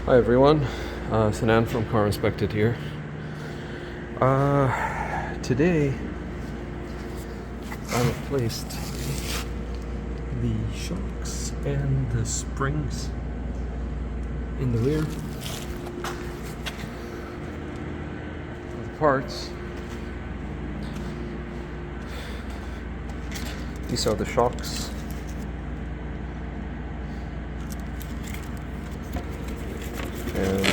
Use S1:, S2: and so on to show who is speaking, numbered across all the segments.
S1: Hi everyone, Sanan from Car Inspected here. Today I replaced the shocks and the springs in the rear of the parts. These are the shocks. And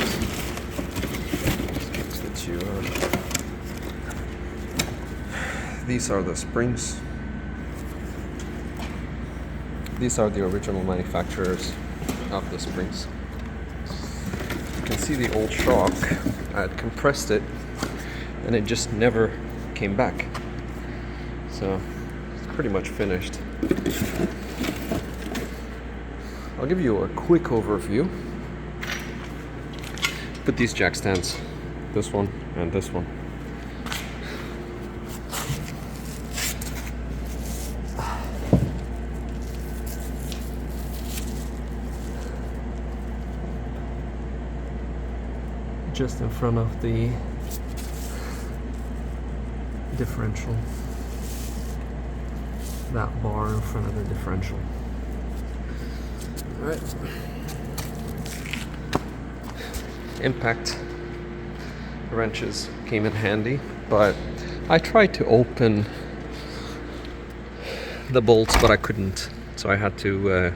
S1: these are the springs. These are the original manufacturers of the springs. You can see the old shock. I had compressed it and it just never came back. So it's pretty much finished. I'll give you a quick overview. Put these jack stands, this one and this one. Just in front of the differential. That bar in front of the differential. All right. Impact wrenches came in handy, but I tried to open the bolts, but I couldn't. So I had to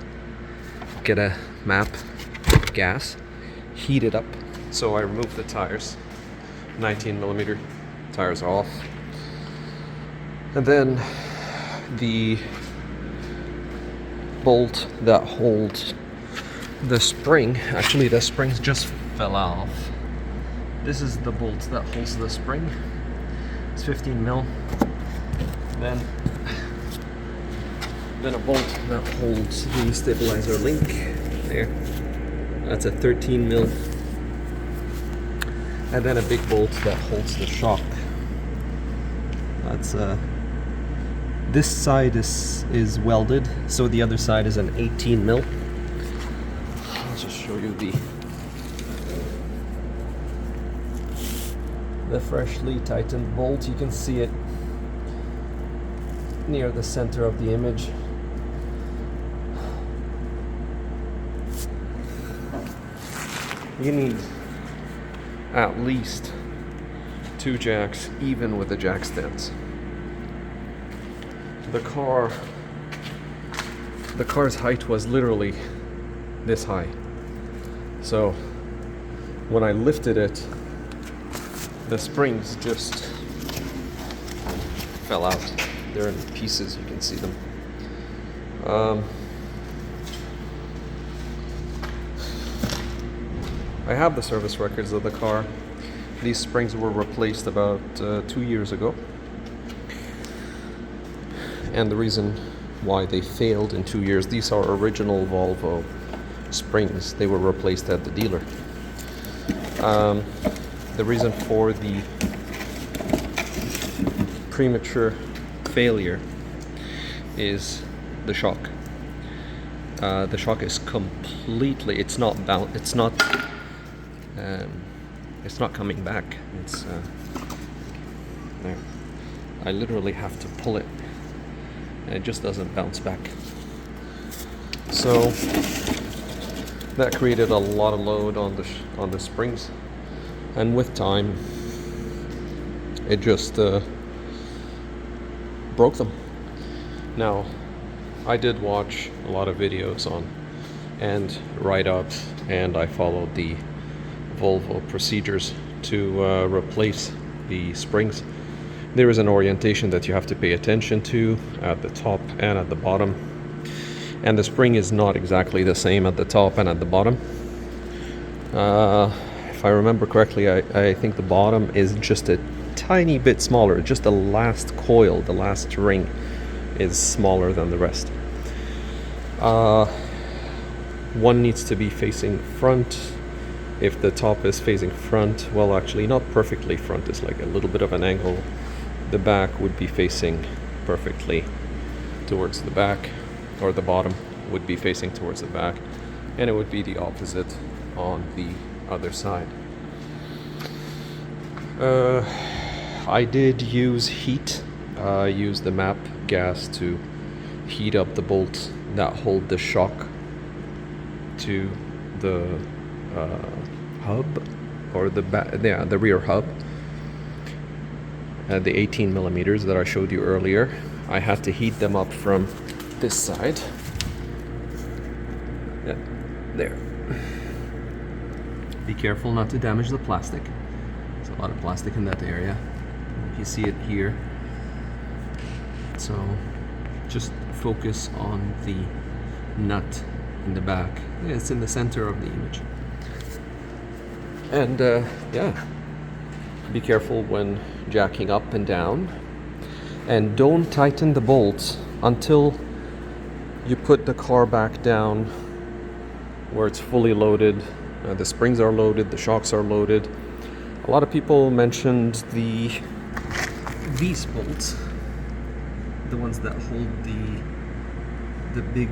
S1: get a map, gas, heat it up. So I removed the tires. 19mm tires are off. And then the bolt that holds the spring, actually the springs just fell off. This is the bolt that holds the spring. It's 15mm. Then a bolt that holds the stabilizer link there. That's a 13mm. And then a big bolt that holds the shock. That's this side is welded, so the other side is an 18mm. I'll just show you the freshly tightened bolt. You can see it near the center of the image. You need at least 2 jacks, even with the jack stands. The car's height was literally this high. So when I lifted it, the springs just fell out. They're in pieces, you can see them. I have the service records of the car. These springs were replaced about 2 years ago. And the reason why they failed in 2 years, these are original Volvo springs. They were replaced at the dealer. The reason for the premature failure is the shock. The shock is completely, it's not coming back. It's there. I literally have to pull it, and it just doesn't bounce back. So that created a lot of load on the springs, and with time, it just broke them. Now, I did watch a lot of videos on and write-ups, and I followed the Volvo procedures to replace the springs. There is an orientation that you have to pay attention to at the top and at the bottom, and the spring is not exactly the same at the top and at the bottom. If I remember correctly, I think the bottom is just a tiny bit smaller. Just the last coil, the last ring is smaller than the rest. One needs to be facing front. If the top is facing front, well, actually not perfectly front, it's like a little bit of an angle. The back would be facing perfectly towards the back, or the bottom would be facing towards the back. and it would be the opposite on the other side. I did use heat. I used the MAP gas to heat up the bolts that hold the shock to the hub, or the rear hub, the 18 millimeters that I showed you earlier. I had to heat them up from this side. Yeah, there. Be careful not to damage the plastic. There's a lot of plastic in that area. You see it here. So just focus on the nut in the back. Yeah, it's in the center of the image. And yeah, be careful when jacking up and down. And don't tighten the bolts until you put the car back down where it's fully loaded. The springs are loaded, the shocks are loaded. A lot of people mentioned these bolts, the ones that hold the big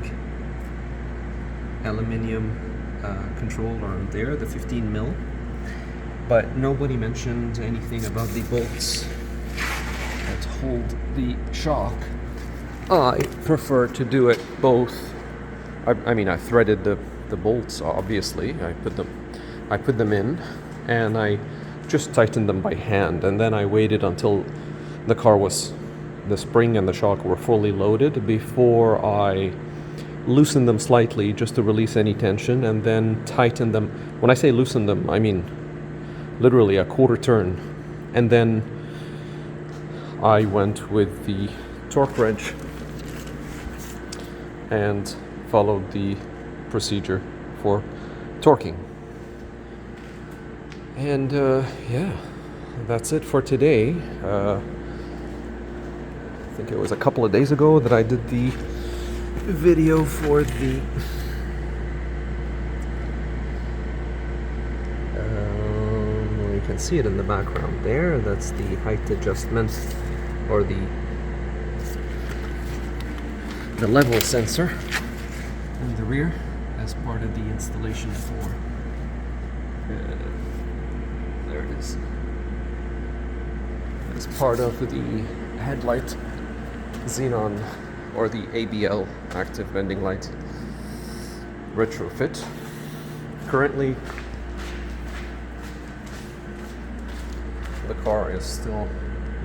S1: aluminium control arm there, the 15 mil. But nobody mentioned anything about the bolts that hold the shock. I prefer to do it both. I mean, I threaded the bolts, obviously. I put them in, and I just tightened them by hand, and then I waited until the spring and the shock were fully loaded before I loosened them slightly just to release any tension, and then tighten them. When I say loosen them, I mean literally a quarter turn, and then I went with the torque wrench and followed the procedure for torquing. And yeah, that's it for today. I think it was a couple of days ago that I did the video for the you can see it in the background there. That's the height adjustment, or the level sensor in the rear as part of the installation for there it is, as part of the headlight xenon, or the ABL, active bending light retrofit. Currently the car is still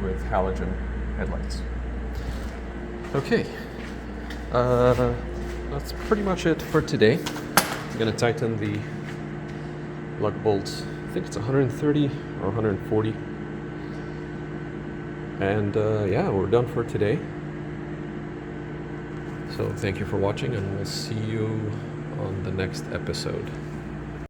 S1: with halogen headlights. Okay, that's pretty much it for today. I'm gonna tighten the lug bolts. I think it's 130 or 140. And yeah, we're done for today. So thank you for watching, and we'll see you on the next episode.